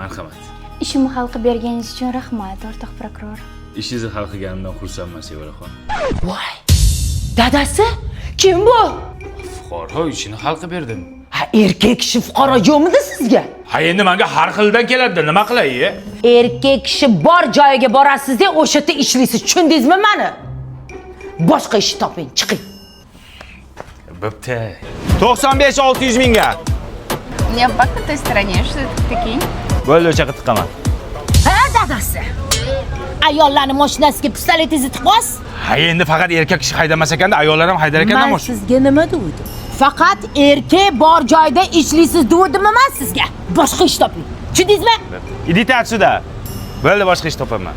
Marhamat. Ishimni hal qilib berganingiz uchun rahmat, o'rtoq prokuror. Ishingizni hal qilganimdan xursandman, Sevaraxon. Voy. Dadasi? Kim bu? Fuqaro ishini hal qilib berdim. Ha, erkak kishi fuqaro yo'qmidi sizga? Ha, endi menga har xildan keladi, nima qilay? Erkak kishi bor joyiga borasiz-da, o'sha yerda ishlaysiz. Tushundingizmi meni? Boshqa ish toping, chiqing. Bo'pti. 95-600 mingga. Не по той стороне, что это такие? Bo'ldi, o'cha qitqaman. Ha, dadasi. Ayollarning mashinasiga pistoletingizni tiqasiz? Ha, endi faqat erkak kishi haydamas ekanda, ayollar ham haydar ekanda Men mashina. sizga nima dedim? Faqat erkak bor joyda ishlaysiz dedim men sizga. Boshqa ish toping. Tushundingizmi? Idite отсюда. Bo'ldi, boshqa ish topaman.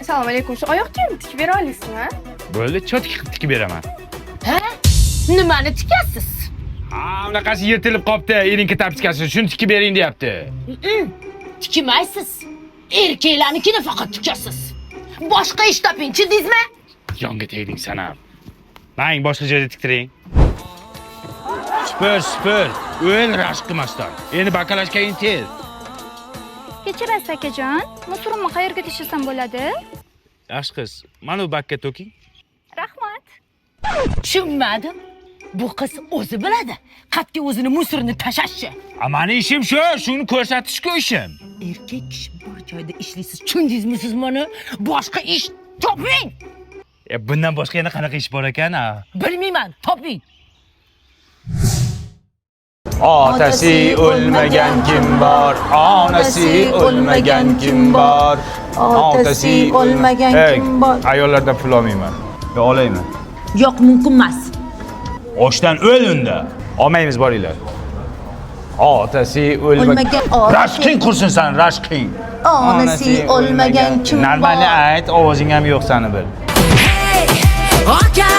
Assalomu alaykum. Shu oyoq kiyimni tikib bera olasizmi? Bo'ldi, cho'tki qilib tikib beraman. Ha? Nimani tikasiz? Ha, unaqasi yirtilib qopti, erinki tapchikasi, shuni tikib bering deyapti. Tikmaysiz. Erkaklarnikini faqat tikasiz. Boshqa ish toping, tushundingizmi? Yonga tegding sen ham. Mang boshqa joyda tiktiring. Spur. O'l rashk qilmasdan. Endi bakalashkayin tez. Kechirasiz akajon. Musurimni qayerga tashlasam bo'ladi? Yaxshi qiz, mana bu bakka to'king. Rahmat. Tushunmadim. Bu qiz o'zi biladi. Qatki o'zini musorni tashashchi. Mani ishim shu, shuni ko'rsatish-ku ishim. Erkak kishi bor joyda ishlaysiz. Tushundingizmi siz buni? Boshqa ish toping. Bundan boshqa yana qanaqa ish bor ekan? Bilmayman, toping. Otasi o'lmagan kim bor? Onasi o'lmagan kim bor? Otasi o'lmagan kim bor? Ayollardan pul olmayman. Yo, olaymi? Yo'q, mumkin emas. Oshdan o'l unda. Olmaymiz, boringlar. Otasi o'lmagan. Rashking qursin sen, rashking. Onasi o'lmagan kim bor? Normalni ayt, ovozing ham yo'q seni bil. Aka